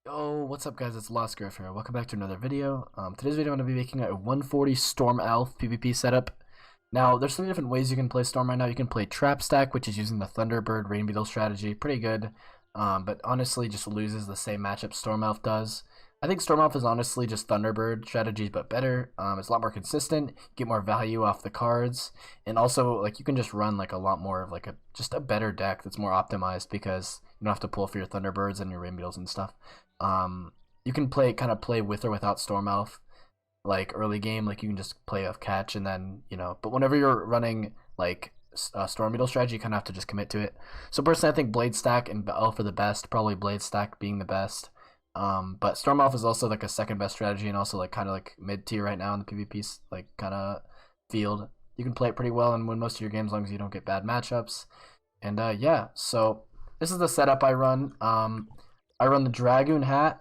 Yo, what's up guys, it's Lost Griff here. Welcome back to another video. Today's video I'm going to be making a 140 Storm Elf PvP setup. Now, there's 3 different ways you can play Storm right now. You can play Trap Stack, which is using the Thunderbird Rain Beetle strategy. Pretty good, but honestly just loses the same matchup Storm Elf does. I think Storm Elf is honestly just Thunderbird strategies, but better. It's a lot more consistent, get more value off the cards, and also like you can just run like a lot more of like just a better deck that's more optimized because you don't have to pull for your Thunderbirds and your Rain Beetles and stuff. You can play with or without Storm Elf, like early game, like you can just play off catch and then but whenever you're running like Storm Beetle strategy, you kind of have to just commit to it. So personally, I think Blade Stack and Elf are the best, probably Blade Stack being the best. But Storm Elf is also like a second best strategy and also like kind of like mid tier right now in the PvP like kind of field. You can play it pretty well and win most of your games as long as you don't get bad matchups. And yeah, so this is the setup I run. I run the Dragoon Hat.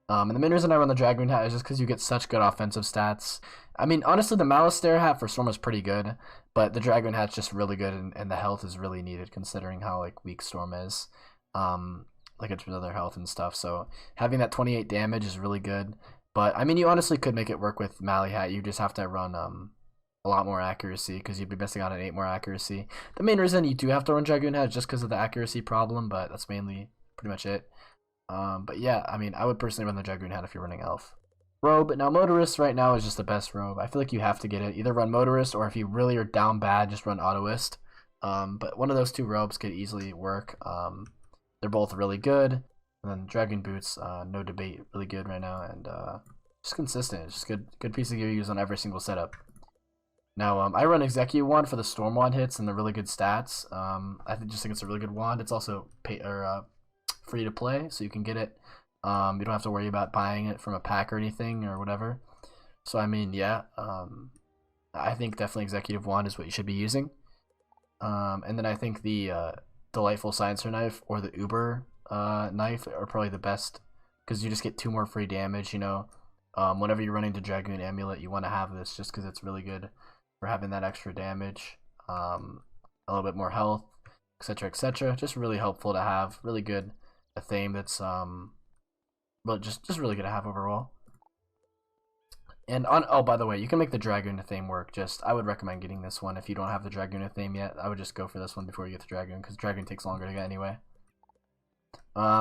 And the main reason I run the Dragoon Hat is just because you get such good offensive stats. I mean, honestly, the Malistaire Hat for Storm is pretty good, but the Dragoon Hat's just really good, and the health is really needed considering how like weak Storm is. Like it's with other health and stuff. So having that 28 damage is really good. But I mean, you honestly could make it work with Mali Hat. You just have to run a lot more accuracy because you'd be missing out on 8 more accuracy. The main reason you do have to run Dragoon Hat is just because of the accuracy problem, but that's mainly pretty much it. But yeah, I mean, I would personally run the Dragoon Hat if you're running Elf. Robe. Now, Motorist right now is just the best robe. I feel like you have to get it. Either run Motorist, or if you really are down bad, just run Autoist. But one of those 2 robes could easily work. They're both really good. And then Dragoon Boots, no debate, really good right now. And just consistent. It's just good piece of gear you use on every single setup. Now, I run Execute Wand for the Storm Wand hits and the really good stats. I just think it's a really good wand. It's also free to play, so you can get it. You don't have to worry about buying it from a pack or anything or whatever. So I mean, yeah, I think definitely Executive Wand is what you should be using. And then I think the Delightful Silencer Knife or the Uber knife are probably the best because you just get 2 more free damage. Whenever you're running to Dragoon Amulet, you want to have this just because it's really good for having that extra damage, a little bit more health, etc., etc. Just really helpful to have. Really good. A theme that's but just really good to have overall. And oh, by the way, you can make the Dragoon theme work. I would recommend getting this one if you don't have the Dragoon theme yet. I would just go for this one before you get the Dragoon because Dragoon takes longer to get anyway.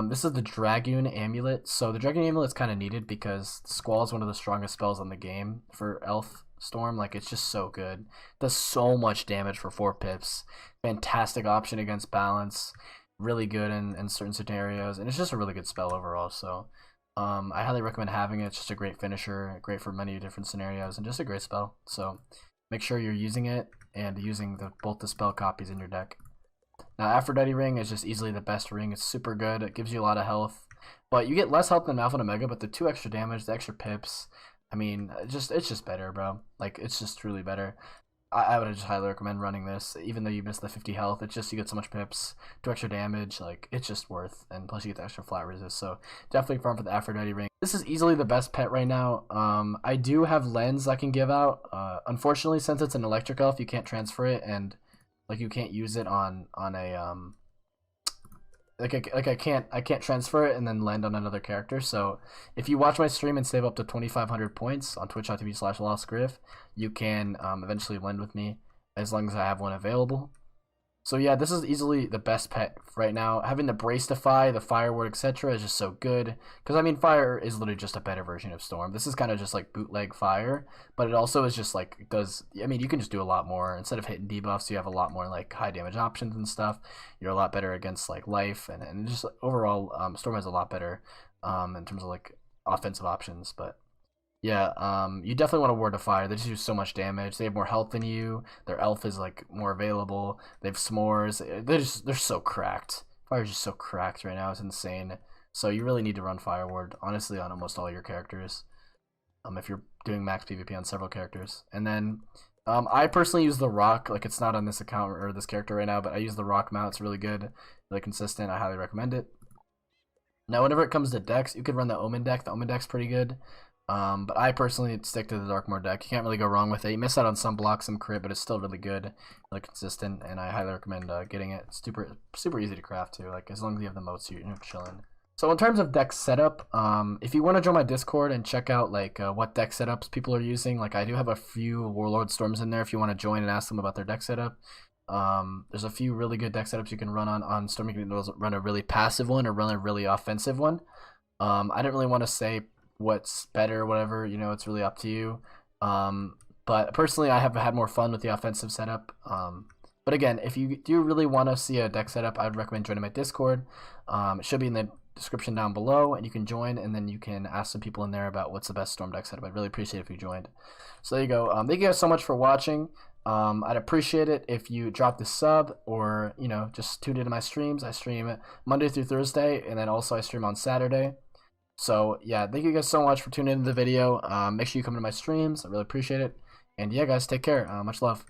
This is the Dragoon Amulet. So the Dragoon Amulet's kind of needed because Squall is one of the strongest spells on the game for Elf Storm. Like, it's just so good. It does so much damage for 4 pips. Fantastic option against balance. Really good in certain scenarios, and it's just a really good spell overall. So I highly recommend having it. It's just a great finisher, great for many different scenarios, and just a great spell. So make sure you're using it and using both the spell copies in your deck. Now, Aphrodite Ring is just easily the best ring. It's super good. It gives you a lot of health, but you get less health than Alpha and Omega, but the 2 extra damage, the extra pips, I mean, it's just better, bro. Like, it's just truly better. I would just highly recommend running this, even though you miss the 50 health. It's just you get so much pips, 2 extra damage, like it's just worth, and plus you get the extra flat resist. So definitely farm for the Aphrodite Ring. This is easily the best pet right now. I do have Lens I can give out. Unfortunately, since it's an electric elf, you can't transfer it, and like you can't use it on a I can't transfer it and then land on another character. So if you watch my stream and save up to 2,500 points on twitch.tv/lostgriff, you can eventually lend with me as long as I have one available. So yeah, this is easily the best pet right now. Having the Brace Defy, the Fireward, etc. is just so good. Because, I mean, Fire is literally just a better version of Storm. This is kind of just like bootleg Fire. But it also is just like, I mean, you can just do a lot more. Instead of hitting debuffs, you have a lot more like high damage options and stuff. You're a lot better against like life. And just overall, Storm has a lot better in terms of like offensive options. But yeah, you definitely want to Ward of Fire. They just do so much damage. They have more health than you. Their elf is like more available. They have s'mores. They're so cracked. Fire's just so cracked right now. It's insane. So you really need to run Fire Ward, honestly, on almost all your characters. If you're doing max PvP on several characters. And then I personally use the Rock. Like, it's not on this account or this character right now, but I use the Rock mount. It's really good, really consistent. I highly recommend it. Now, whenever it comes to decks, you could run the Omen deck. The Omen deck's pretty good. But I personally stick to the Darkmoor deck. You can't really go wrong with it. You miss out on some blocks, some crit, but it's still really good, really consistent, and I highly recommend getting it. It's super easy to craft too. Like, as long as you have the moats, you're chilling. So in terms of deck setup, if you want to join my Discord and check out like what deck setups people are using, like I do have a few Warlord Storms in there. If you want to join and ask them about their deck setup, there's a few really good deck setups you can run on Storm. You can run a really passive one or run a really offensive one. I don't really want to say what's better or whatever. You know, it's really up to you. But personally, I have had more fun with the offensive setup. But again, if you do really want to see a deck setup, I would recommend joining my Discord. It should be in the description down below, and you can join, and then you can ask some people in there about what's the best Storm deck setup. I'd really appreciate it if you joined. So there you go. Thank you guys so much for watching. I'd appreciate it if you dropped a sub, or you know, just tuned into my streams. I stream Monday through Thursday, and then also I stream on Saturday. So yeah, thank you guys so much for tuning into the video. Make sure you come to my streams. I really appreciate it. And yeah, guys, take care. Much love.